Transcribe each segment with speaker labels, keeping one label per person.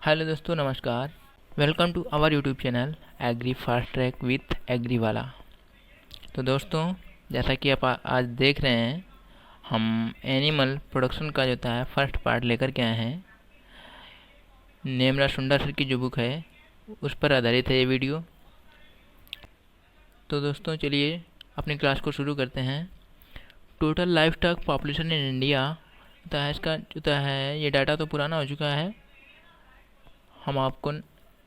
Speaker 1: Hello दोस्तों, नमस्कार। Welcome to our YouTube channel agri fast track with agri वाला। तो दोस्तों, जैसा कि आप आज देख रहे हैं, हम एनिमल प्रोडक्शन का जो था फर्स्ट पार्ट लेकर के आए हैं। नेमरा सुंडा सर की जो बुक है उस पर आधारित है ये वीडियो। तो दोस्तों, चलिए अपनी क्लास को शुरू करते हैं। Total life stock population in India होता है, इसका जो है ये डाटा तो पुराना हो चुका है। हम आपको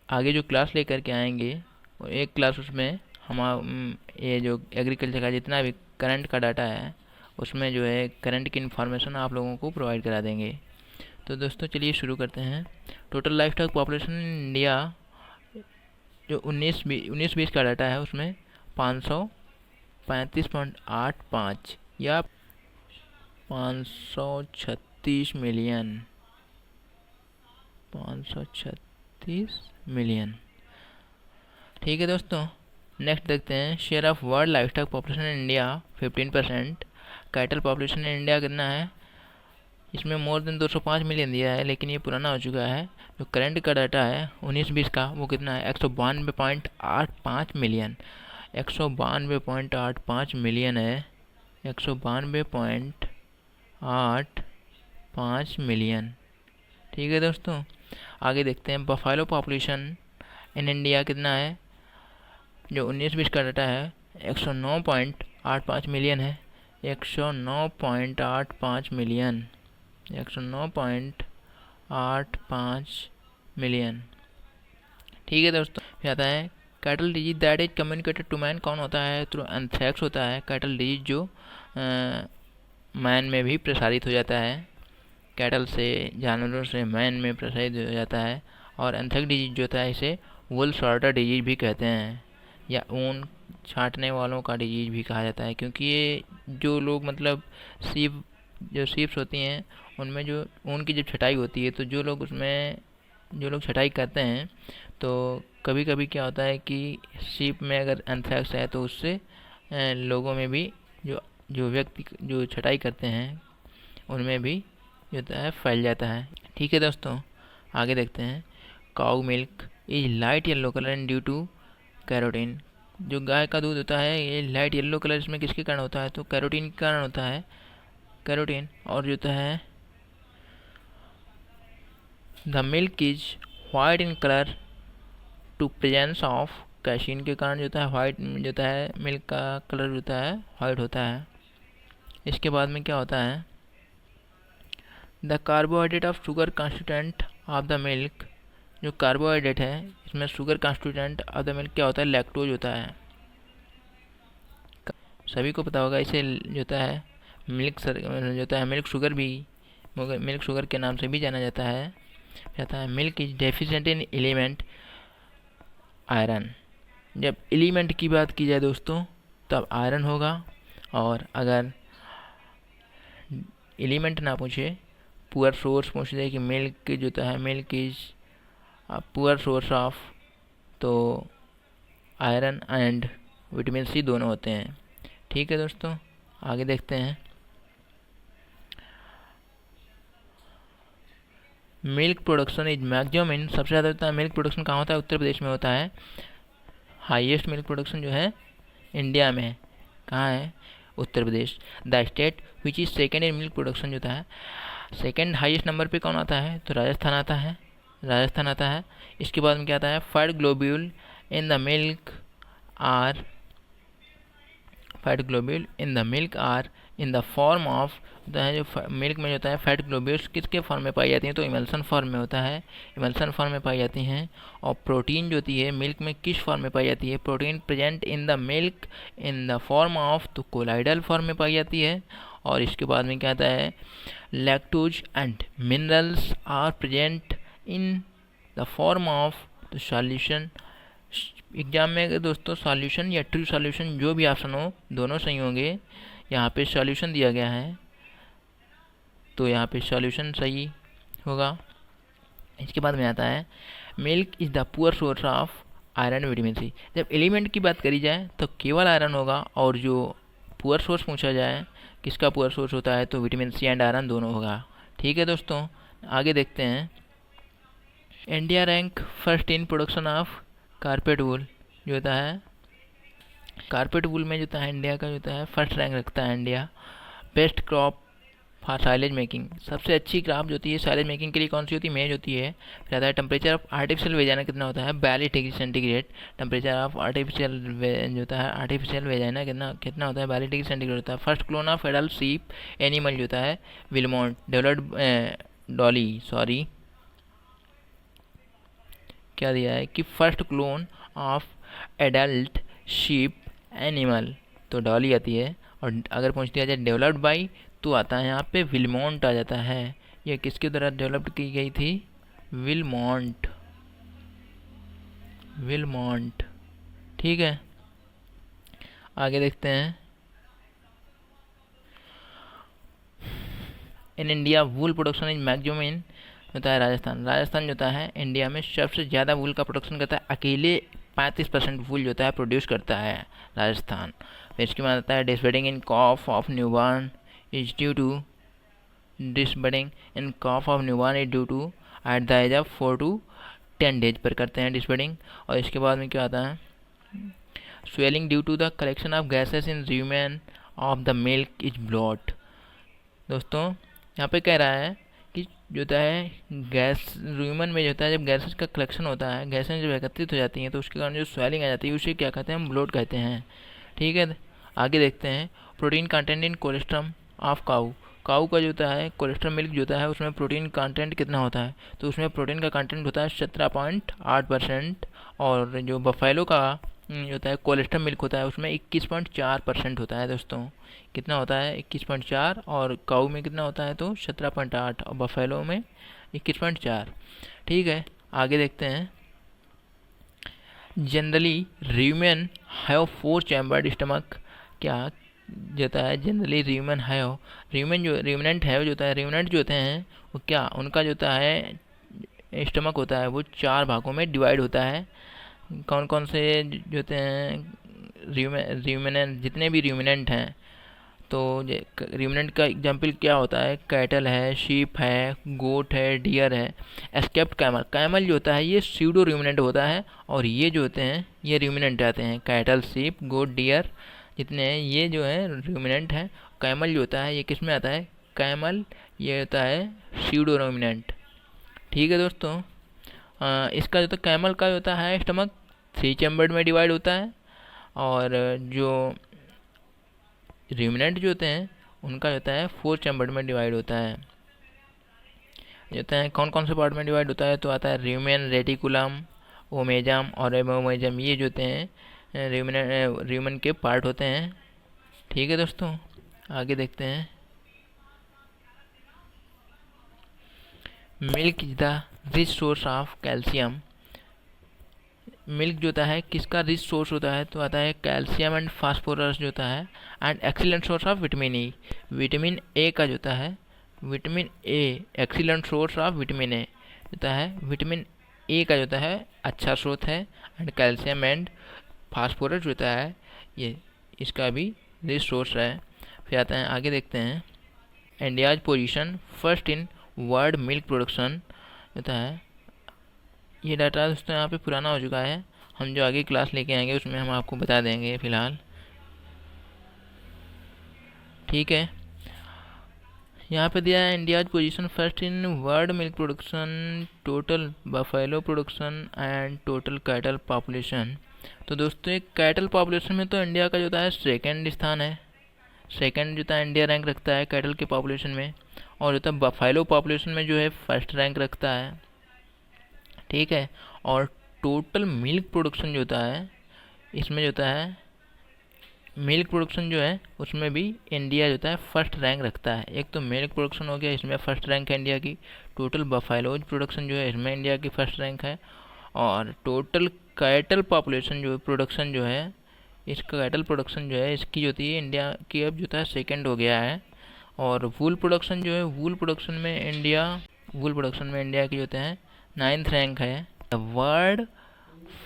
Speaker 1: आगे जो क्लास लेकर के आएंगे और एक क्लास उसमें ये जो एग्रीकल्चर का जितना भी करंट का डाटा है उसमें जो है करंट की इन्फॉर्मेशन आप लोगों को प्रोवाइड करा देंगे। तो दोस्तों, चलिए शुरू करते हैं। Total life stock population in India जो 19-20 का डाटा है उसमें 535.85 या 536 मिलियन। ठीक है दोस्तों, नेक्स्ट देखते हैं। Share of world life stock population in India 15%। Cattle population in India कितना है? इसमें मोर देन 205 मिलियन दिया है, लेकिन ये पुराना हो चुका है। जो करंट का डाटा है 19-20 का वो कितना है? 192.85 मिलियन। 192.85 मिलियन है। 192.85 मिलियन। ठीक है दोस्तों, आगे देखते हैं। बफेलो पॉपुलेशन इन इंडिया कितना है? जो 19-20 का डाटा है 109.85 मिलियन है। 109.85 मिलियन। 109.85 मिलियन। ठीक है दोस्तों, फिर आता है cattle disease that is communicated to man. कौन होता है? थ्रू एंथ्रैक्स होता है कैटल डिजीज, जो मैन में भी प्रसारित हो जाता है। कैटल से, जानवरों से मैन में प्रसारित हो जाता है। और एंथ्रैक्स डिजीज जो होता है इसे वुल सॉर्टर डिजीज भी कहते हैं, या ऊन छांटने वालों का डिजीज भी कहा जाता है। क्योंकि ये जो लोग मतलब सीप्स होती हैं उनमें जो ऊन की जब छटाई होती है, तो जो लोग छटाई करते हैं, तो कभी कभी क्या होता है कि सीप में अगर एंथ्रैक्स है तो उससे लोगों में भी, जो जो व्यक्ति जो छटाई करते हैं उनमें भी जो होता है फैल जाता है। ठीक है दोस्तों, आगे देखते हैं। Cow milk is light yellow colour and due to carotene. जो गाय का दूध होता है ये लाइट येलो कलर इसमें किसके कारण होता है? तो कैरोटीन के कारण होता है। कैरोटीन। और जो होता है the milk is white in colour to presence of casein के कारण जो होता है वाइट जो होता है मिल्क का कलर जो होता है वाइट होता है। इसके बाद में क्या होता है? The carbohydrate of sugar constituent of the milk. जो कार्बोहाइड्रेट है इसमें sugar constituent of the milk क्या होता है? लैक्टोज होता है। सभी को पता होगा इसे जो होता है जो होता है मिल्क शुगर भी, मिल्क शुगर के नाम से भी जाना जाता है। Milk is deficient in element iron. जब एलिमेंट की बात की जाए दोस्तों तब आयरन होगा, और अगर एलिमेंट ना पूछे, पुअर सोर्स पूछ जाए कि मिल्क जो होता है milk is poor source of, तो आयरन एंड विटामिन सी दोनों होते हैं। ठीक है दोस्तों, आगे देखते हैं। Milk production is maximum in, सबसे ज़्यादा होता है मिल्क प्रोडक्शन कहाँ होता है? उत्तर प्रदेश में होता है। हाईएस्ट मिल्क प्रोडक्शन जो है इंडिया में कहाँ है? Uttar Pradesh. The state which is second in milk production जो है सेकेंड हाईएस्ट नंबर पे कौन आता है? तो राजस्थान आता है। राजस्थान आता है। इसके बाद में क्या आता है? Fat globule in the milk are in the form of, होता है जो मिल्क में जो होता है फैट ग्लोब्यूल्स किसके फॉर्म में पाई जाती हैं? तो इमल्सन फॉर्म में होता है। इमल्सन फॉर्म में पाई जाती हैं। और प्रोटीन जो होती है मिल्क में किस फॉर्म में पाई जाती है? Protein present in the milk in the form of, तो कोलाइडल फॉर्म में पाई जाती है। और इसके बाद में क्या आता है? Lactose and minerals are present in the form of, तो सॉल्यूशन। एग्जाम में अगर दोस्तों सॉल्यूशन या ट्रू सॉल्यूशन जो भी ऑप्शन हो दोनों सही होंगे। यहाँ पे सॉल्यूशन दिया गया है तो यहाँ पे सॉल्यूशन सही होगा। इसके बाद में आता है milk is the poor source of iron vitamin C. जब एलिमेंट की बात करी जाए तो केवल आयरन होगा, और जो पुअर सोर्स पूछा जाए किसका पुअर सोर्स होता है? तो विटामिन सी एंड आयरन दोनों होगा। ठीक है दोस्तों, आगे देखते हैं। India rank first in production of carpet wool, जो होता है कारपेट वूल में जो होता है इंडिया का जो होता है फर्स्ट रैंक रखता है India. Best crop for silage making, सबसे अच्छी क्रॉप जो होती है साइलेज मेकिंग के लिए कौन सी होती है, मेज होती है। फिर आता है टेम्परेचर ऑफ आर्टिफिशियल वेजाइना कितना होता है, 42 degree centigrade. Temperature of artificial जो होता है आर्टिफिशियल वेजाइना कितना कितना होता है, 42 डिग्री सेंटीग्रेड होता है। फर्स्ट क्लोन ऑफ एडल्ट सीप एनिमल जो होता है विलमोंट डेवलप्ड डॉली सॉरी क्या दिया है कि first clone of adult sheep animal, तो डॉली आती है। और अगर पूछ दिया जाए डेवलप्ड बाई, तो आता है यहाँ पे विलमोंट आ जाता है। ये किसके द्वारा डेवलप्ड की गई थी, विलमोंट, विलमोंट। ठीक है, आगे देखते हैं। In India wool production is maximum in होता है राजस्थान। राजस्थान जो होता है इंडिया में सबसे ज़्यादा वूल का प्रोडक्शन करता है, अकेले 35% वूल जो होता है प्रोड्यूस करता है राजस्थान। फिर इसके बाद आता है disbudding in calf of newborn is due to, disbudding in calf of newborn is due to at the age of 4 to 10 days पर करते हैं डिसबर्डिंग। और इसके बाद में क्या आता है, swelling due to the collection of gases in rumen of the milk is bloat. दोस्तों यहाँ पे कह रहा है कि जो होता है गैस र्यूमन में जो होता है जब गैसेस का कलेक्शन होता है, गैसें जब एकत्रित हो जाती हैं तो उसके कारण जो स्वेलिंग आ जाती है उसे क्या कहते हैं, हम ब्लोट कहते हैं। ठीक है, आगे देखते हैं। Protein content in colostrum of cow, cow का जो होता है कोलेस्ट्रम मिल्क जो होता है उसमें प्रोटीन कंटेंट कितना होता है, तो उसमें प्रोटीन का कंटेंट होता है 17.8%। और जो बफेलो का जो होता है कोलेस्ट्रम मिल्क होता है उसमें 21.4% होता है। दोस्तों कितना होता है, 21.4, और काऊ में कितना होता है तो 17.8, और बफेलो में 21.4। ठीक है, आगे देखते हैं। Generally rumen have 4 chambered stomach, क्या जो होता है जनरली र्यूमेन हैव, र्यूमेन जो र्यूमिनेंट है जो होता है, र्यूमिनेंट जो होते हैं वो क्या उनका जो होता है स्टमक होता है वो 4 भागों में डिवाइड होता है। कौन कौन से जो होते हैं र्यूमिनेंट, जितने भी र्यूमिनेंट हैं, तो र्यूमिनेंट का एग्जाम्पल क्या होता है, कैटल है, शीप है, गोट है, डियर है। एस्केप्ड कैमल, कैमल जो होता है ये स्यूडो र्यूमिनेंट होता है, और ये जो होते हैं ये र्यूमिनेंट आते हैं। कैटल, शीप, गोट, डियर जितने हैं ये जो है र्यूमिनेंट है। कैमल जो होता है ये किस में आता है, कैमल ये होता है स्यूडो र्यूमिनेंट। ठीक है दोस्तों, इसका जो तो कैमल का होता है स्टमक 3 चैम्बर्ड में डिवाइड होता है, और जो र्यूमिनेंट जो होते हैं उनका होता है 4 चैम्बर्ड में डिवाइड होता है। जो होता है कौन कौन से पार्ट में डिवाइड होता है, तो आता है र्यूमेन, रेटिकुलम, ओमेजम और एमोमेजम, ये जो होते हैं र्यूमेन के पार्ट होते हैं। ठीक है दोस्तों, आगे देखते हैं। Milk is the rich source of calcium, milk जो होता है किसका रिच सोर्स होता है, तो आता है कैल्शियम एंड फास्फोरस जो होता है, and excellent source of vitamin E, vitamin A का जो होता है, vitamin A excellent source of vitamin A होता है, विटामिन ए का जो होता है अच्छा स्रोत है, एंड कैल्शियम एंड फास्फोरस जो होता है ये इसका भी रिच सोर्स है। फिर आता है आगे देखते हैं। India's position first in world milk production होता है। ये डाटा दोस्तों यहाँ पे पुराना हो चुका है, हम जो आगे क्लास लेके आएंगे उसमें हम आपको बता देंगे फ़िलहाल। ठीक है, यहाँ पे दिया है India's position first in world milk production, total buffalo production and total cattle population. तो दोस्तों एक कैटल पॉपुलेशन में तो इंडिया का जो होता है सेकेंड स्थान है, सेकेंड जो होता है इंडिया रैंक रखता है कैटल के पॉपुलेशन में, और जो होता है बफेलो पॉपुलेशन में जो है फर्स्ट रैंक रखता है। ठीक है, और टोटल मिल्क प्रोडक्शन जो होता है इसमें जो होता है मिल्क प्रोडक्शन जो है उसमें भी इंडिया जो होता है फर्स्ट रैंक रखता है। एक तो मिल्क प्रोडक्शन हो गया, इसमें फर्स्ट रैंक है इंडिया की। टोटल बफेलोज प्रोडक्शन जो है इसमें इंडिया की फर्स्ट रैंक है, और टोटल कैटल पॉपुलेशन जो प्रोडक्शन जो है इसका कैटल प्रोडक्शन जो है इसकी जो होती है इंडिया की अब जो होता है सेकेंड हो गया है। और वूल प्रोडक्शन जो है वूल प्रोडक्शन में इंडिया की जो होते हैं 9th रैंक है। The world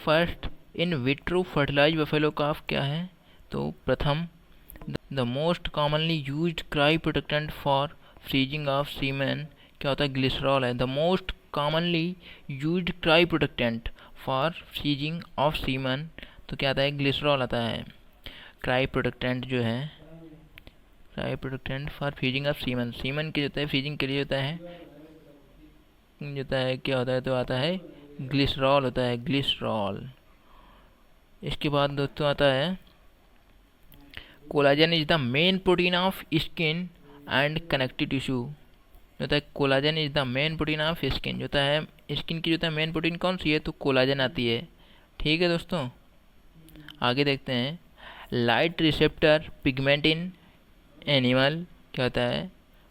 Speaker 1: first in vitro fertilize buffalo calf क्या है, तो प्रथम the most commonly used cryoprotectant for freezing of semen क्या होता है, ग्लिसरॉल है। The most commonly used cryoprotectant for freezing of semen, तो क्या आता है, ग्लिसरॉल आता है। क्राई प्रोटेक्टेंट जो है, cry protectant for freezing of semen, semen के होता है फ्रीजिंग के लिए होता है क्या होता है, तो आता है ग्लिसरॉल होता है, ग्लिसरॉल। इसके बाद दोस्तों आता है collagen is the main protein of skin and connective tissue, होता है collagen is the main protein of skin, जो होता है स्किन की जो होता है मेन प्रोटीन कौन सी है, तो कोलाजन आती है। ठीक है दोस्तों, आगे देखते हैं light receptor pigment in animal, क्या होता है,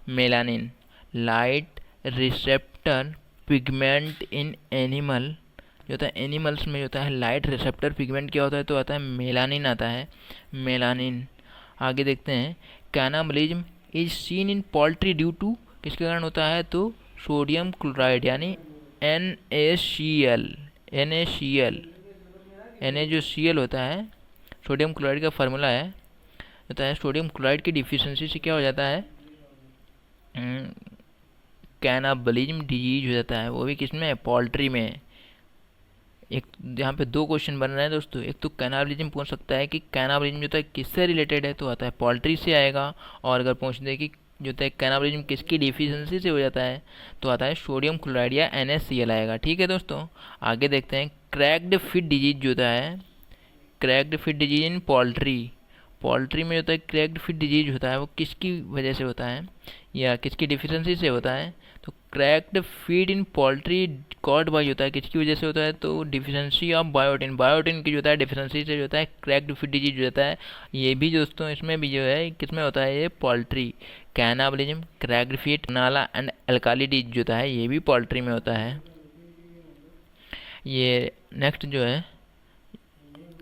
Speaker 1: melanin. Light receptor pigment in animal, जो होता है एनिमल्स में जो होता है लाइट रिसेप्टर पिगमेंट क्या होता है, तो आता है मेलानिन आता है, मेलानिन। आगे देखते हैं cannibalism is seen in poultry due to, किसके कारण होता है, तो सोडियम क्लोराइड यानी NaCl, Na जो Cl होता है सोडियम क्लोराइड का फार्मूला है, होता है सोडियम क्लोराइड की डिफिशिएंसी से क्या हो जाता है, कैनाबलिज्म डिजीज हो जाता है, वो भी किसमें, पोल्ट्री में। एक यहाँ पे दो क्वेश्चन बन रहे हैं दोस्तों, एक तो कैनाबलिज्म पूछ सकता है कि कैनाबलिज्म जो है किससे रिलेटेड है, तो आता है पोल्ट्री से आएगा, और अगर पूछ दे कि जो है कैनाबलिज्म किसकी डिफिशिएंसी से हो जाता है, तो आता है सोडियम क्लोराइड या NaCl आएगा। ठीक है दोस्तों, आगे देखते हैं क्रैक्ड फिट डिजीज जो होता है, cracked fit disease in poultry, poultry में होता है क्रैक्ड फिट डिजीज होता है, वो किसकी वजह से होता है या किसकी डिफिशिएंसी से होता है, तो cracked feed in poultry caught by होता है, किसकी वजह से होता है, तो डिफिशिएंसी ऑफ बायोटिन, बायोटिन की जो होता है डिफिशिएंसी से जो होता है क्रैक्ड फीड डिजीज हो जाता है। ये भी दोस्तों इसमें भी जो है किसमें होता है, ये पोल्ट्री। कैनाबलिज्म, क्रैक्ड फीड, नाला एंड अल्काली डिजीज जो होता है ये भी पोल्ट्री में होता है। ये नेक्स्ट जो है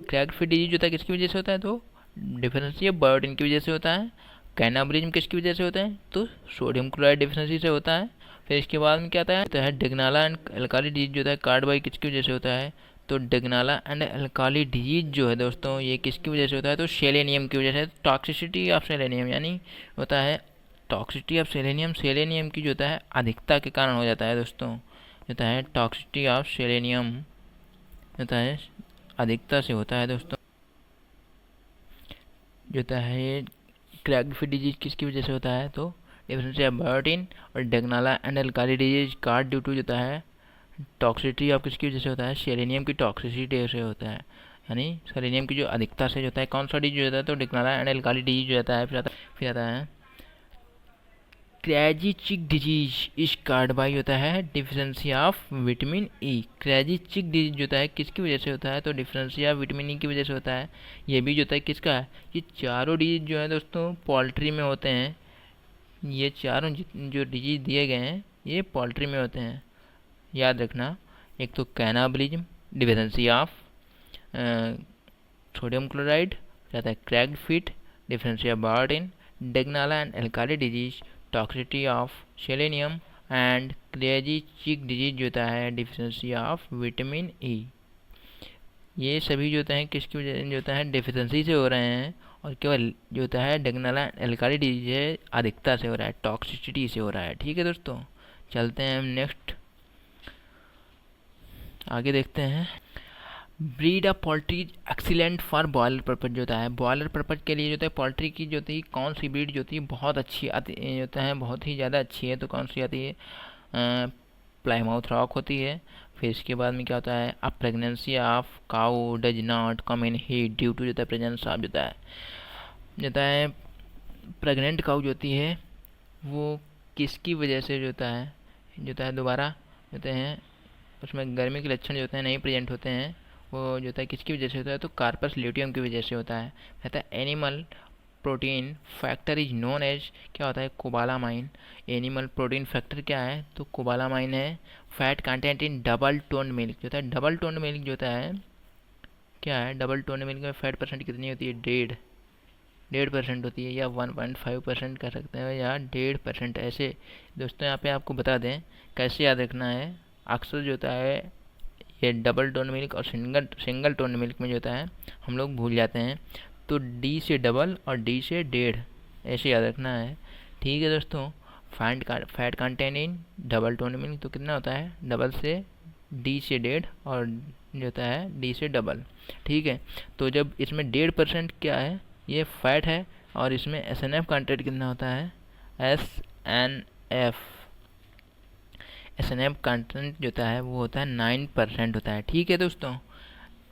Speaker 1: क्रैक्ड फीड डिजीज होता है किसकी वजह से होता है, तो डिफिशिएंसी ऑफ बायोटिन की वजह से होता है। कैनाबलिज्म किसकी वजह से होता है, तो सोडियम क्लोराइड डिफिशिएंसी से होता है। फिर इसके बाद में क्या आता है, तो है डिग्नाला एंड अल्काली डिजीज जो होता है कार्ड बाई किसकी वजह से होता है, तो डिग्नाला एंड अल्काली डिजीज जो है दोस्तों ये किसकी वजह से होता है, तो सेलेनियम की वजह से। टॉक्सिसिटी ऑफ सेलेनियम यानी होता है टॉक्सिसिटी ऑफ सेलेनियम, सेलेनियम की जो होता है अधिकता के कारण हो जाता है दोस्तों, होता है टॉक्सिसिटी ऑफ सेलेनियम होता है अधिकता से होता है दोस्तों। जो होता है क्रैक्ड फीड डिजीज किसकी वजह से होता है, तो डिफिशिएंसी ऑफ बायोटिन, और Degnala and alkali disease caused due to होता है टॉक्सिसिटी ऑफ किसकी वजह से होता है, सेलेनियम की टॉक्सिसिटी से होता है, यानी सेलेनियम की जो अधिकता से होता है। कौन सा डिजीज होता है, तो डेग्नाला एंड अल्काली डिजीज हो जाता है। फिर आता है crazy chick disease is caused by होता है deficiency of vitamin E. Crazy chick disease होता है किसकी वजह से होता है, तो डिफिशिएंसी ऑफ विटामिन ई की वजह से होता है। ये भी जो होता है किसका है, ये चारों डिजीज जो है दोस्तों पोल्ट्री में होते हैं, ये चारों जो डिजीज दिए गए हैं ये पोल्ट्री में होते हैं, याद रखना। एक तो cannibalism, deficiency of sodium chloride, रहता है cracked feet, deficiency of biotin, Degnala and alkali disease, toxicity of selenium, and crazy chick disease जो होता है डिफिशिएंसी ऑफ विटामिन ई। ये सभी जो होते हैं किसकी वजह जो होता है डिफिशिएंसी से हो रहे हैं, और केवल जो होता है डेग्नाला अल्काली डिजीज है अधिकता से हो रहा है, टॉक्सिसिटी से हो रहा है। ठीक है दोस्तों, चलते हैं हम नेक्स्ट आगे देखते हैं। Breed of poultry excellent for boiler purpose जो होता है, बॉयलर पर्पज के लिए जो होता है पोल्ट्री की जो होती है कौन सी ब्रीड जो होती है बहुत अच्छी आती होता है, बहुत ही ज़्यादा अच्छी है, तो कौन सी आती है, प्लाईमाउथ रॉक होती है। फिर इसके बाद में क्या होता है, a pregnancy of cow does not come in heat due to जो होता है प्रेजेंस ऑफ जो है प्रेग्नेंट काऊ जो होती है वो किसकी वजह से जो होता है दोबारा होते हैं उसमें गर्मी के लक्षण जो होते हैं नहीं प्रेजेंट होते हैं, वो जो होता है किसकी वजह से होता है, तो कार्पस ल्यूटियम की वजह से होता है। कहता है animal protein factor is known as क्या होता है, कोबालामाइन। एनिमल प्रोटीन फैक्टर क्या है, तो कोबालामाइन है। Fat content in double tone milk जो होता है, डबल टोन मिल्क जो होता है क्या है, डबल टोन मिल्क में फैट परसेंट कितनी होती है, 1.5% होती है, या 1.5% कर सकते हैं, या 1.5%। ऐसे दोस्तों यहाँ पे आपको बता दें कैसे याद रखना है। अक्सर जो होता है ये डबल टोन मिल्क और सिंगल टोन मिल्क में जो होता है हम लोग भूल जाते हैं, तो D से डबल और D से 1.5 ऐसे याद रखना है। ठीक है दोस्तों, fat content in double tone milk, तो कितना होता है, डबल से डी से 1.5 और जो होता है डी से डबल। ठीक है, तो जब इसमें 1.5% क्या है, ये फैट है, और इसमें एस एन एफ कंटेंट कितना होता है, एस एन एफ कंटेंट जो होता है वो होता है 9% होता है। ठीक है दोस्तों,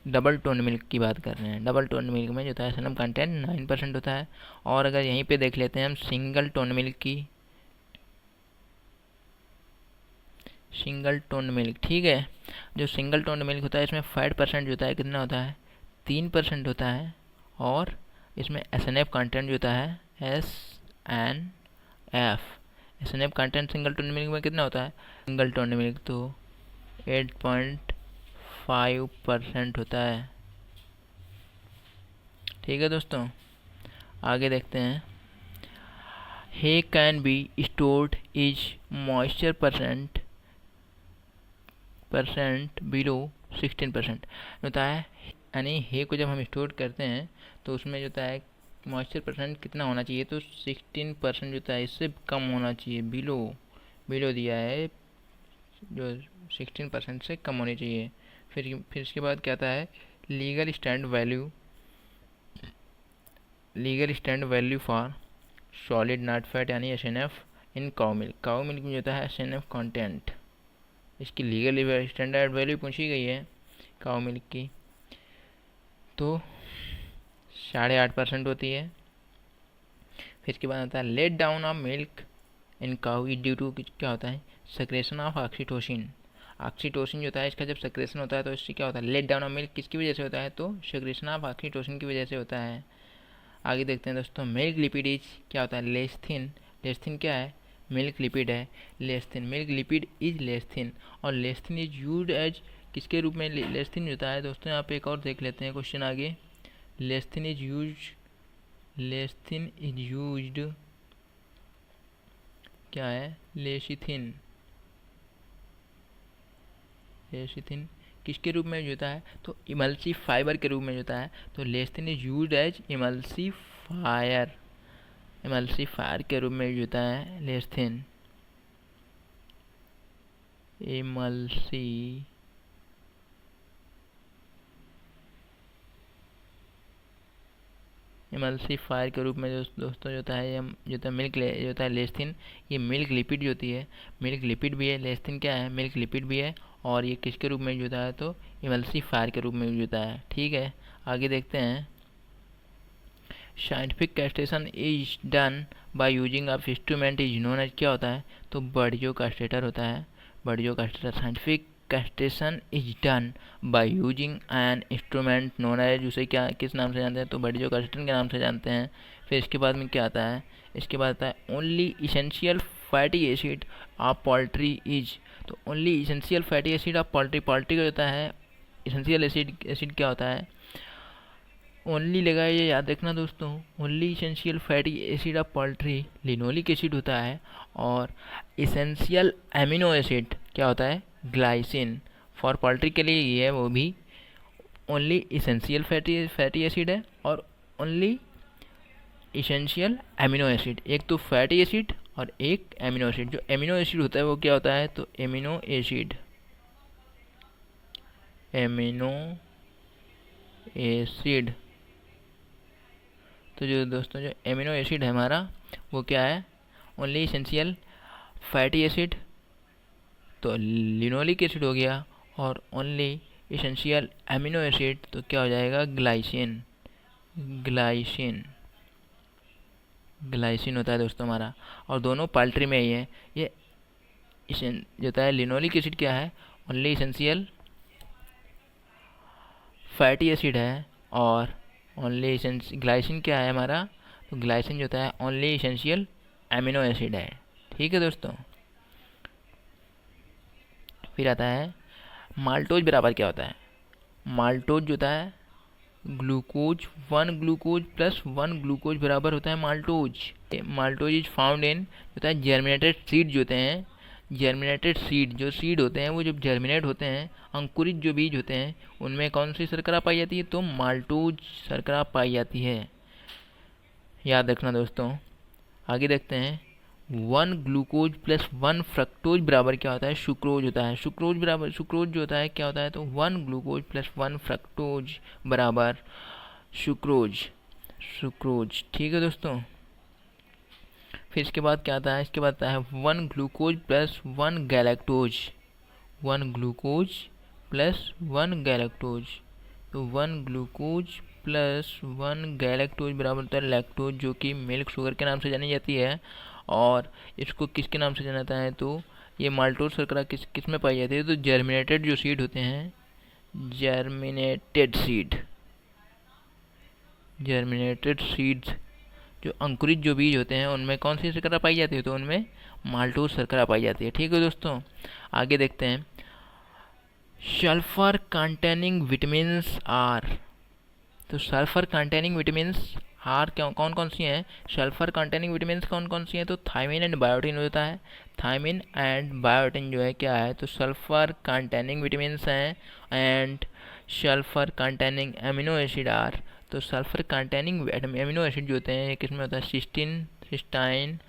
Speaker 1: डबल टोन मिल्क की बात कर रहे हैं। डबल टोन मिल्क में जो होता है एस एन एफ कंटेंट 9% होता है। और अगर यहीं पे देख लेते हैं हम सिंगल टोन मिल्क की, सिंगल टोन मिल्क, ठीक है, जो सिंगल टोन मिल्क होता है इसमें फैट परसेंट जो होता है कितना होता है, 3% होता है। और इसमें एस एन एफ कंटेंट जो होता है S N F content single tone milk में कितना होता है, सिंगल टोन मिल्क तो 8.5% होता है। ठीक है दोस्तों, आगे देखते हैं। Hay can be stored is moisture percent below 16% होता है, यानी हे को जब हम स्टोर करते हैं तो उसमें जो होता है मॉइस्चर परसेंट कितना होना चाहिए, तो 16% जो होता है इससे कम होना चाहिए, बिलो दिया है जो 16% से कम होनी चाहिए। फिर इसके बाद क्या आता है, legal stand value for solid not fat यानी S N F in cow milk में जो होता है एस एन एफ कॉन्टेंट, इसकी लीगल स्टैंडर्ड वैल्यू पूछी गई है काउ मिल्क की, तो 8.5% होती है। फिर इसके बाद आता है let down of milk in cow is due to, क्या होता है, सेक्रेशन ऑफ ऑक्सीटोसिन जो होता है इसका जब सेक्रेशन होता है तो इससे क्या होता है, लेट डाउन ऑफ मिल्क किसकी वजह से होता है, तो सेक्रेशन ऑफ ऑक्सीटोसिन की वजह से होता है। आगे देखते हैं दोस्तों, मिल्क लिपिड इज क्या होता है, लेस्थिन क्या है, मिल्क लिपिड है, मिल्क लिपिड इज लेस्थिन, और लेस्थिन इज यूज्ड एज किसके रूप में लेस्थिन होता है दोस्तों, यहाँ पे एक और देख लेते हैं क्वेश्चन आगे। लेस्थिन इज यूज्ड क्या है, लेशिथिन किसके रूप में होता है, तो इमल्सी फाइबर के रूप में होता है, तो लेस्थिन इज यूज्ड एज इमल्सी फायर के रूप में होता है लेस्थिन, इमल्सीफायर के रूप में दोस्तों जो होता है ये जो होता है जो होता है लेस्थिन, ये मिल्क लिपिड जो होती है, मिल्क लिपिड भी है, लेस्थिन क्या है, मिल्क लिपिड भी है, और ये किसके रूप में होता है, तो इमल्सीफायर के रूप में होता है। ठीक है, आगे देखते हैं। Scientific castration is done by using of instrument is known as, क्या होता है, तो बर्डियो कास्ट्रेटर होता है, Burdizzo castrator. Scientific castration is done by using an instrument known as, उसे क्या किस नाम से जानते हैं, तो बर्डियो कास्ट्रेटर के नाम से जानते हैं। फिर इसके बाद में क्या आता है, इसके बाद आता है only essential fatty acid of poultry is, तो only essential fatty acid of poultry का होता है इसेंशियल एसिड क्या होता है, ओनली लगा, ये याद रखना दोस्तों, only essential fatty acid of poultry linoleic acid होता है, और इसेंशियल एमिनो एसिड क्या होता है, ग्लाइसिन। फॉर पोल्ट्री के लिए ये है वो भी ओनली इसेंशियल फैटी एसिड है, और ओनली इसेंशियल एमिनो एसिड, एक तो फैटी एसिड और एक एमिनो एसिड। जो एमिनो एसिड होता है वो क्या होता है, तो एमिनो एसिड, तो जो दोस्तों जो एमिनो एसिड है हमारा वो क्या है, ओनली इसेंशियल फैटी एसिड, तो लिनोलिक एसिड हो गया, और ओनली इसेंशियल एमिनो एसिड तो क्या हो जाएगा, ग्लाइसिन होता है दोस्तों हमारा। और दोनों पोल्ट्री में ही है ये जो होता है, लिनोलिक एसिड क्या है, ओनली इसेंशियल फैटी एसिड है, और ओनली ग्लाइसिन क्या है हमारा, तो ग्लाइसिन जो होता है ओनली इसेंशियल एमिनो एसिड है। ठीक है दोस्तों, फिर आता है माल्टोज बराबर क्या होता है, माल्टोज जो होता है ग्लूकोज 1 ग्लूकोज प्लस 1 ग्लूकोज बराबर होता है माल्टोज इज फाउंड इन होता है जर्मिनेटेड सीड जो होते हैं, जर्मिनेटेड सीड जो सीड होते हैं वो जब जर्मिनेट होते हैं, अंकुरित जो बीज होते हैं उनमें कौन सी शर्करा पाई जाती है, तो माल्टोज शर्करा पाई जाती है, याद रखना दोस्तों। आगे देखते हैं 1 ग्लूकोज प्लस 1 फ्रक्टोज बराबर क्या होता है, सुक्रोज होता है। सुक्रोज बराबर, सुक्रोज जो होता है क्या होता है, तो 1 ग्लूकोज प्लस 1 फ्रक्टोज बराबर सुक्रोज, सुक्रोज। ठीक है दोस्तों। फिर इसके बाद क्या आता है, इसके बाद आता है 1 glucose plus 1 galactose, 1 glucose plus 1 galactose. तो 1 ग्लूकोज प्लस 1 गैलेक्टोज बराबर होता है लैक्टोज, जो कि मिल्क शुगर के नाम से जानी जाती है। और इसको किसके नाम से जाना जाता है, तो ये माल्टोज शर्करा किस में पाई जाती है, तो जर्मिनेटेड जो सीड होते हैं, जर्मिनेटेड सीड, जर्मिनेटेड सीड्स, जो अंकुरित जो बीज होते हैं उनमें कौन सी शर्करा पाई जाती है, तो उनमें माल्टोज शर्करा पाई जाती है। ठीक है दोस्तों। आगे देखते हैं, सल्फर कंटेनिंग विटामिन्स आर। तो सल्फर कंटेनिंग विटामिन्स आर क्या कौन कौन सी हैं, सल्फर कंटेनिंग विटामिन्स कौन कौन सी हैं, तो थायमिन एंड बायोटिन होता है। थायमिन एंड बायोटिन जो है क्या है, तो सल्फर कंटेनिंग विटामिन्स हैं। And sulphur containing amino acid are. तो सल्फर कंटेनिंग एमिनो एसिड जो होते हैं ये किसमें होता है, सिस्टीन, सिस्टाइन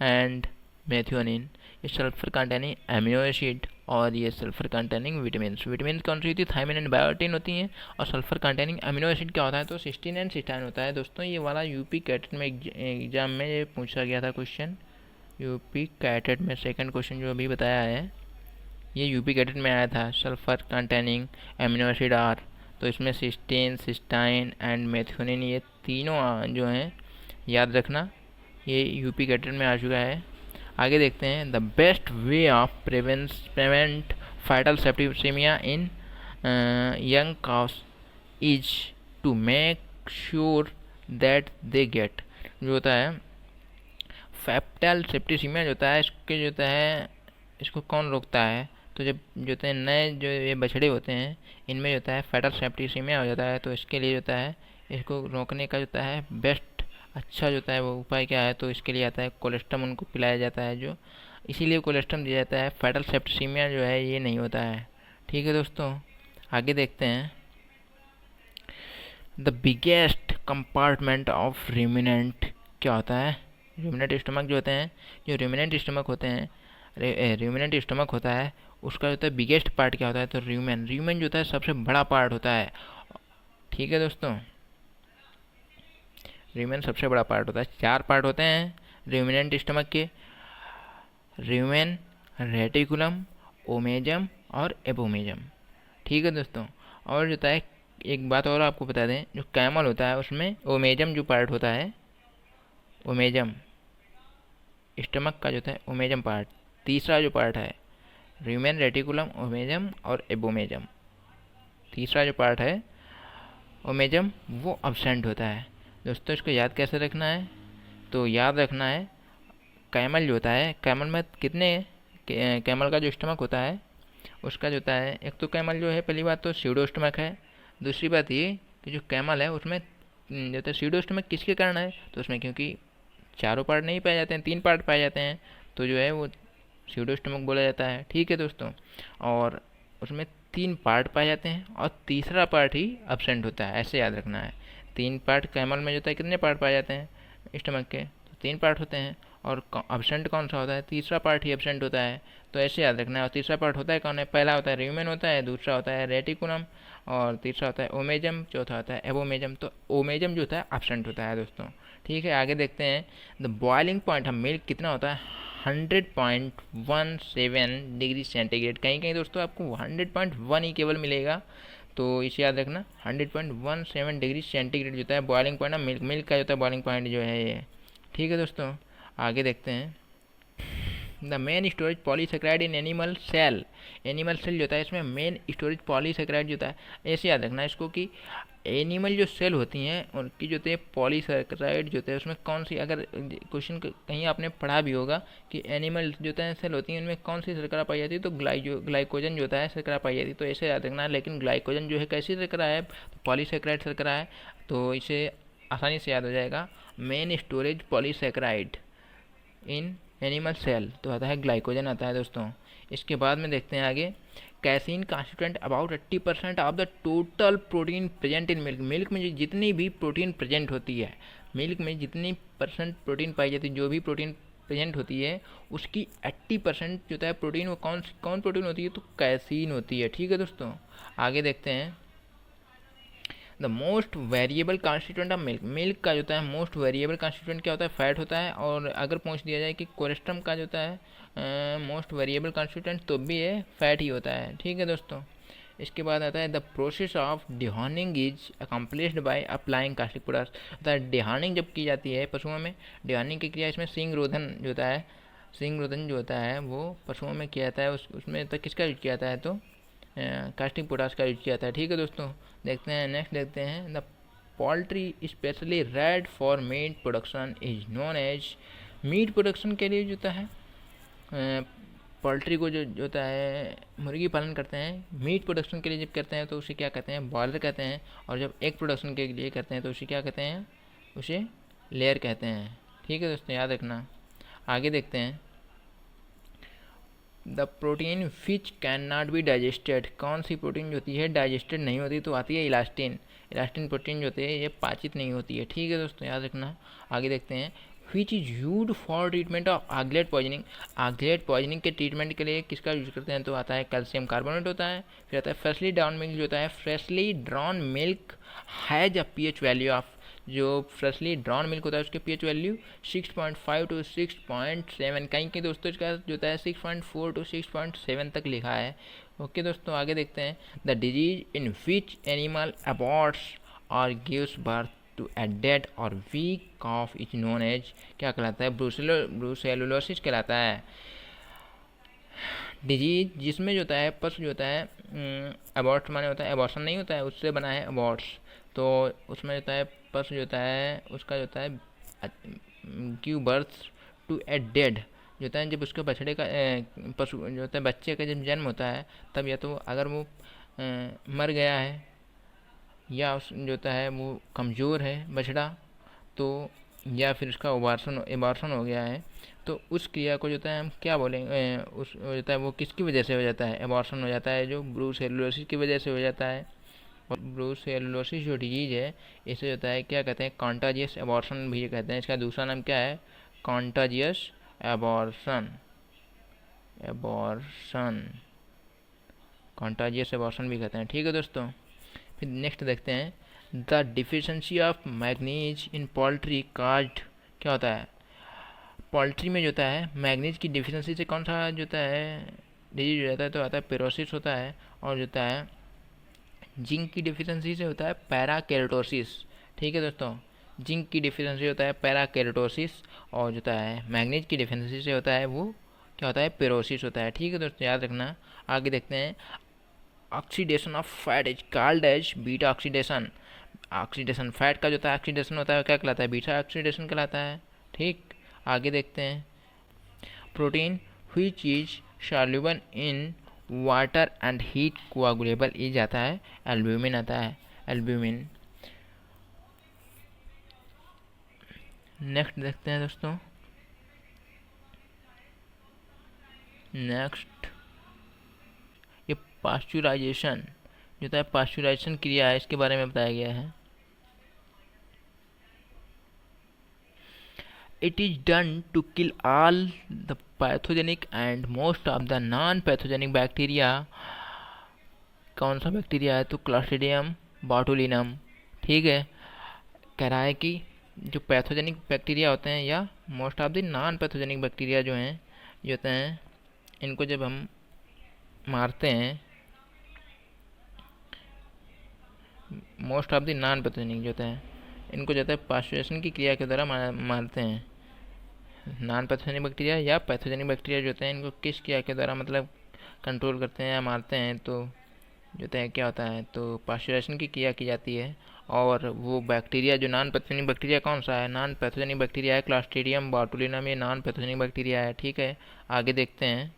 Speaker 1: एंड मेथियोनिन। ये सल्फर कंटेनिंग एमिनो एसिड और ये सल्फर कंटेनिंग विटामिन्स। विटामिन कौन सी होती है, थायमिन एंड बायोटिन होती हैं। और सल्फर कंटेनिंग अमीनो एसिड क्या होता है, तो सिस्टीन एंड सिस्टाइन होता है। दोस्तों ये वाला यूपी कैटेट में एग्जाम में ये पूछा गया था क्वेश्चन, यूपी कैटेट में सेकंड क्वेश्चन जो अभी बताया है ये यूपी कैटेट में आया था, sulphur containing amino acid are. तो इसमें सिस्टीन, सिस्टाइन एंड मेथियोनिन ये तीनों जो हैं याद रखना, ये यूपी कैटेट में आ चुका है। आगे देखते हैं, the best way of prevent fatal septicemia in young cows is to make sure that they get. जो होता है फैप्टल सेप्टिसीमिया जो होता है, इसके जो होता है इसको कौन रोकता है, तो जब जो होते हैं नए जो ये बछड़े होते हैं इनमें जो होता है फैटल सेप्टिसीमिया हो जाता है, तो इसके लिए जो होता है इसको रोकने का जो होता है बेस्ट अच्छा जो होता है वो उपाय क्या है, तो इसके लिए आता है कोलेस्ट्रम उनको पिलाया जाता है, जो इसीलिए कोलेस्ट्रम दिया जाता है। फैटल सेप्टिसीमिया जो है ये नहीं होता है। ठीक है दोस्तों। आगे देखते हैं, the biggest compartment of ruminant क्या होता है, रूमिनेंट स्टमक जो होते हैं, जो रूमिनेंट स्टमक होते हैं, रूमिनेंट स्टमक होता है उसका जो होता है बिगेस्ट पार्ट क्या होता है, तो र्यूमेन, र्यूमेन जो होता है सबसे बड़ा पार्ट होता है। ठीक है दोस्तों, र्यूमेन सबसे बड़ा पार्ट होता है। 4 पार्ट होते हैं रूमिनेंट स्टमक के, र्यूमेन, रेटिकुलम, ओमेजम और एपोमेजम। ठीक है दोस्तों। और जो होता है एक बात और आपको बता दें, जो कैमल होता है उसमें ओमेजम जो पार्ट होता है, ओमेजम स्टमक का जो होता है ओमेजम पार्ट, तीसरा जो पार्ट है र्यूमेन, रेटिकुलम, ओमेजम और एपोमेजम, तीसरा जो पार्ट है ओमेजम वो अब्सेंट होता है। दोस्तों इसको याद कैसे रखना है, तो याद रखना है कैमल जो होता है, कैमल में कितने कैमल का जो स्टमक होता है उसका जो होता है, एक तो कैमल जो है पहली बात तो सीडो स्टमक है, दूसरी बात ये कि जो कैमल है उसमें जो होता है सीडो स्टमक किसके कारण है, तो उसमें क्योंकि 4 पार्ट नहीं पाए जाते हैं, 3 पार्ट पाए जाते हैं, तो जो है वो सीडो स्टमक बोला जाता है। ठीक है दोस्तों। और उसमें 3 पार्ट पाए जाते हैं और तीसरा पार्ट ही अब्सेंट होता है, ऐसे याद रखना है। 3 पार्ट कैमल में जो होता है कितने पार्ट पाए जाते हैं स्टमक के, तो 3 पार्ट होते हैं और अब्सेंट कौन सा होता है, तीसरा पार्ट ही अब्सेंट होता है, तो ऐसे याद रखना है। और तीसरा पार्ट होता है कौन है, पहला होता है र्यूमेन होता है, दूसरा होता है रेटिकुलम और तीसरा होता है ओमेजम, चौथा होता है एपोमेजम। तो ओमेजम जो होता है एब्सेंट होता है दोस्तों। ठीक है। आगे देखते हैं, द बॉइलिंग पॉइंट हम मिल्क कितना होता है 100.17 डिग्री सेंटीग्रेड। कहीं कहीं दोस्तों आपको 100.1 ही केवल मिलेगा, तो इसे याद रखना 100.17 डिग्री सेंटीग्रेड जो होता है बॉइलिंग पॉइंट, मिल्क मिल्क का जो होता है बॉइलिंग पॉइंट जो है ये। ठीक है दोस्तों। आगे देखते हैं, the main storage polysaccharide in animal cell. Animal cell जो होता है इसमें मेन स्टोरेज पॉलीसेक्राइड जो होता है, ऐसे याद रखना इसको कि एनिमल जो सेल होती हैं उनकी जो होती है पॉलीसेक्राइड जो होते हैं उसमें कौन सी, अगर क्वेश्चन कहीं आपने पढ़ा भी होगा कि एनिमल जो होता है सेल होती हैं उनमें कौन सी शर्करा पाई जाती है, तो ग्लाइकोजन जो होता है शर्करा पाई जाती है, तो ऐसे याद रखना है। लेकिन ग्लाइकोजन जो है कैसी शर्करा है, तो पॉलीसेक्राइड शर्करा है, तो इसे आसानी से याद हो जाएगा। Main storage polysaccharide in animal cell तो आता है ग्लाइकोजन आता है दोस्तों। इसके बाद में देखते हैं आगे, casein constituent about 80% of the total protein present in milk. Milk में जितनी भी प्रोटीन प्रेजेंट होती है, मिल्क में जितनी % प्रोटीन पाई जाती है, जो भी प्रोटीन प्रेजेंट होती है उसकी 80% जो होता है प्रोटीन, वो कौन प्रोटीन होती है, तो कैसीन होती है। ठीक है दोस्तों, आगे देखते हैं। The most variable constituent of milk, milk का जो होता है मोस्ट वेरिएबल कॉन्स्टिट्यूएंट क्या होता है, फैट होता है। और अगर पूछ दिया जाए कि कोलेस्ट्रम का जो होता है मोस्ट वेरिएबल कॉन्स्टिट्यूएंट, तो भी ये फैट ही होता है। ठीक है दोस्तों, इसके बाद आता है the process of dehorning is accomplished by applying caustic products. होता है डिहानिंग जब की जाती है पशुओं में, डिहानिंग की क्रिया इसमें सिंग रोधन जो होता है, सिंग रोधन जो होता है वो पशुओं में किया जाता है। उसमें तक किसका यूज किया जाता है, तो कास्टिक पोटास का यूज किया जाता है। ठीक है दोस्तों, देखते हैं नेक्स्ट, देखते हैं the poultry specially reared for meat production is known as. Meat production के लिए जो होता है पोल्ट्री को जो होता है मुर्गी पालन करते हैं, मीट प्रोडक्शन के लिए जब करते हैं तो उसे क्या कहते हैं, बॉयलर कहते हैं। और जब एग प्रोडक्शन के लिए करते हैं तो उसे क्या कहते हैं, उसे लेयर कहते हैं। ठीक है दोस्तों, याद रखना। आगे देखते हैं the protein which can not be digested. कौन सी प्रोटीन जो होती है डाइजेस्टेड नहीं होती, तो आती है इलास्टिन। इलास्टिन प्रोटीन जो होती है ये पाचित नहीं होती है। ठीक है दोस्तों, याद रखना। आगे देखते हैं which is use for treatment of oxalate poisoning. Oxalate poisoning के ट्रीटमेंट के लिए किसका यूज करते हैं, तो आता है कैल्शियम कार्बोनेट होता है। फिर आता है फ्रेशली ड्राउन मिल्क जो होता है, freshly drown milk has a pH value of, जो फ्रेशली ड्राउन मिल्क होता है उसके पीएच वैल्यू 6.5 टू 6.7, कहीं के दोस्तों इसका जो होता है 6.4 टू 6.7 तक लिखा है। ओके दोस्तों, आगे देखते हैं the disease in which animal aborts और gives birth to a dead और weak calf is known as, क्या कहलाता है, ब्रूसेलोसिस कहलाता है। डिजीज जिसमें जो होता है पशु जो होता है अबॉर्ट्स माने होता है एबॉर्शन नहीं होता है, उससे बना है अबॉर्ट्स। तो उसमें जो होता है पशु जो होता है उसका जो होता है give birth to a dead, जो होता है जब उसके बछड़े का पशु जो होता है बच्चे का जब जन्म होता है तब, या तो अगर वो मर गया है या उस जो होता है वो कमज़ोर है बछड़ा, तो या फिर उसका एबार्सन हो गया है, तो उस क्रिया को जो होता है हम क्या बोलेंगे, उस हो जाता है वो किसकी वजह से हो जाता है, एबार्सन हो जाता है जो ब्रूसेलोसिस की वजह से हो जाता है। और ब्रूसेलोसिस जो डिजीज़ है इसे होता है क्या कहते हैं, कॉन्टाजियस एबॉर्शन भी कहते हैं। इसका दूसरा नाम क्या है, कॉन्टाजियस एबॉर्शन, कॉन्टाजियस एबॉर्शन भी कहते हैं। ठीक है दोस्तों, फिर नेक्स्ट देखते हैं the deficiency of manganese in poultry caused, क्या होता है, पोल्ट्री में जो होता है मैग्नीज की डिफिशेंसी से कौन सा जो होता है डिजीज हो जाता है, तो आता है पेरोसिस होता है। और जो होता है जिंक की डिफिशेंसी से होता है पैराकेरेटोसिस। ठीक है दोस्तों, जिंक की डिफिशेंसी होता है पैराकेरेटोसिस, और जो होता है मैग्नीज की डिफिशेंसी से होता है वो क्या होता है, पेरोसिस होता है। ठीक है दोस्तों, याद रखना। आगे देखते हैं oxidation of fat is called as beta oxidation. Oxidation fat का जो होता है ऑक्सीडेशन होता है क्या कहलाता है, बीटा ऑक्सीडेशन कहलाता है। ठीक, आगे देखते हैं protein which is soluble in water and heat coagulable is आता है एल्ब्यूमिन आता है, एल्ब्यूमिन। नेक्स्ट देखते हैं दोस्तों, नेक्स्ट ये पास्चुराइजेशन जो होता है, पास्चुराइजेशन क्रिया है, इसके बारे में बताया गया है। It is done to kill all the pathogenic and most of the non-pathogenic bacteria। कौन सा बैक्टीरिया है, तो क्लॉस्ट्रिडियम बॉटुलिनम। ठीक है, कह रहा है कि जो पैथोजेनिक बैक्टीरिया होते हैं या most of the non pathogenic bacteria जो हैं ये होते हैं, इनको जब हम मारते हैं, most of the non pathogenic जो होते हैं इनको जो है पास्चुरेशन की क्रिया के द्वारा मारते हैं। नॉन पैथोजेनिक बैक्टीरिया या पैथोजेनिक बैक्टीरिया जो होते हैं इनको किस क्रिया के द्वारा मतलब कंट्रोल करते हैं या मारते हैं, तो जो होता है क्या होता है, तो पास्चुरेशन की क्रिया की जाती है। और वो बैक्टीरिया जो नॉन पैथोजेनिक बैक्टीरिया कौन सा है, नॉन पैथोजेनिक बैक्टीरिया है क्लॉस्ट्रिडियम बॉटुलिनम, ये नॉन पैथोजेनिक बैक्टीरिया है। ठीक है, आगे देखते हैं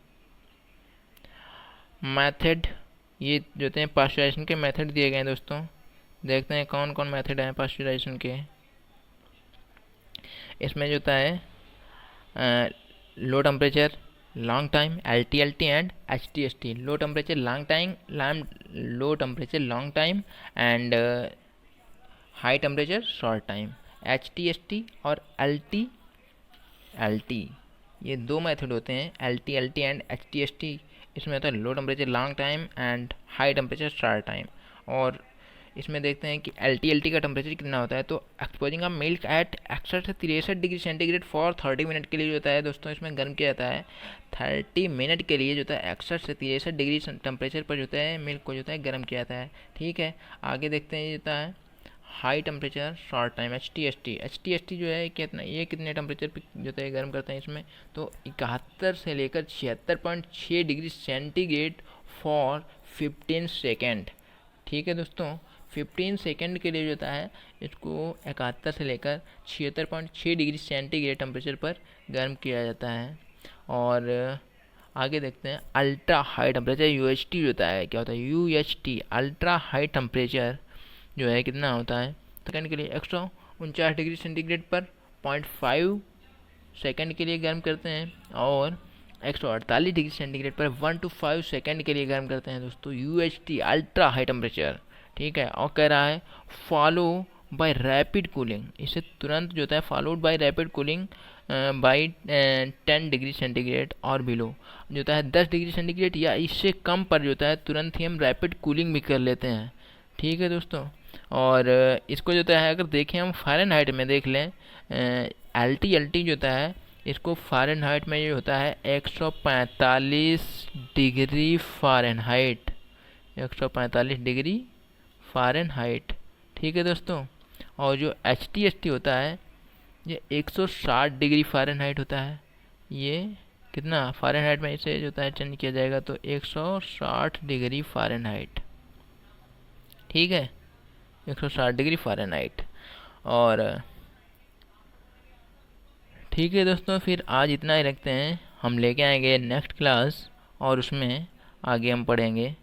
Speaker 1: मेथड, ये जो होते हैं पास्चुराइजेशन के मेथड दिए गए हैं दोस्तों। देखते हैं कौन कौन मेथड हैं पास्चुराइजेशन के। इसमें जो होता है low temperature long time LT and HTST। Low temperature long time and high temperature short time, HTST और LT। ये दो मेथड होते हैं, LT एंड HTST। इसमें होता है low temperature long time and high temperature start time. और इसमें देखते हैं कि LT का टेम्परेचर कितना होता है। तो एक्सपोजिंग अ मिल्क एट 61 से 63 डिग्री सेंटीग्रेड फॉर 30 मिनट के लिए जो होता है दोस्तों, इसमें गर्म किया जाता है 30 मिनट के लिए, जो होता है 61 से 63 डिग्री टेम्परेचर पर जो होता है मिल्क को जो होता है गर्म किया जाता है। ठीक है, आगे देखते हैं, ये होता है high temperature short time HTST जो है कितना, ये कितने टेम्परेचर पे जो होता है गर्म करते हैं इसमें, तो 71 से लेकर 76.6 डिग्री सेंटीग्रेड फॉर 15 सेकेंड। ठीक है दोस्तों, 15 सेकेंड के लिए जो होता है इसको 71 से लेकर 76.6 डिग्री सेंटीग्रेड टेम्परेचर पर गर्म किया जाता है। और आगे देखते हैं अल्ट्रा हाई टेम्परेचर UHT जो होता है, क्या होता है UHT, अल्ट्रा हाई टेम्परेचर जो है कितना होता है सेकेंड के लिए 149 डिग्री सेंटीग्रेड पर 0.5 सेकेंड के लिए गर्म करते हैं। और 148 डिग्री सेंटीग्रेड पर 1 to 5 सेकेंड के लिए गर्म करते हैं दोस्तों, UHT अल्ट्रा हाई टेम्परेचर। ठीक है, और कह रहा है फॉलो बाय रैपिड कूलिंग, इसे तुरंत जो होता है followed by rapid cooling by 10 degree centigrade और बिलो, जो होता है 10 डिग्री सेंटीग्रेड या इससे कम पर जो होता है तुरंत ही हम रैपिड कूलिंग भी कर लेते हैं। ठीक है दोस्तों, और इसको जो होता है अगर देखें हम फ़ारेनहाइट में देख लें, LT जो होता है इसको फ़ारेनहाइट में ये होता है 145 डिग्री फ़ारेनहाइट, 145 डिग्री फ़ारेनहाइट। ठीक है दोस्तों, और जो HTST होता है ये 160 डिग्री फ़ारेनहाइट होता है। ये कितना फ़ारेनहाइट में इसे जो होता है चेंज किया जाएगा तो 160 डिग्री फ़ारेनहाइट। ठीक है, 160 डिग्री फ़ारेनहाइट। और ठीक है दोस्तों, फिर आज इतना ही रखते हैं, हम लेके आएंगे नेक्स्ट क्लास और उसमें आगे हम पढ़ेंगे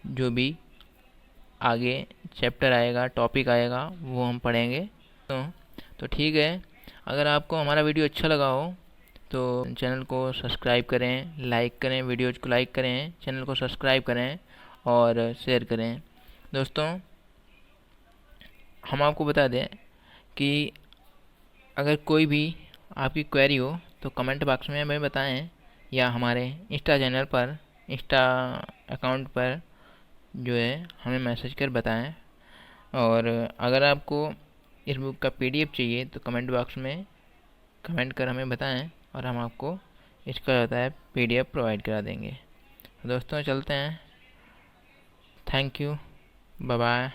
Speaker 1: जो भी आगे चैप्टर आएगा, टॉपिक आएगा, वो हम पढ़ेंगे। तो ठीक है, अगर आपको हमारा वीडियो अच्छा लगा हो तो चैनल को सब्सक्राइब करें, लाइक करें, वीडियोज को लाइक करें, चैनल को सब्सक्राइब करें और शेयर करें। दोस्तों, हम आपको बता दें कि अगर कोई भी आपकी क्वेरी हो तो कमेंट बॉक्स में हमें बताएं, या हमारे इंस्टा अकाउंट पर जो है हमें मैसेज कर बताएं। और अगर आपको इस बुक का PDF चाहिए तो कमेंट बॉक्स में कमेंट कर हमें बताएं और हम आपको इसका होता है PDF प्रोवाइड करा देंगे। दोस्तों चलते हैं, थैंक यू, बाय बाय।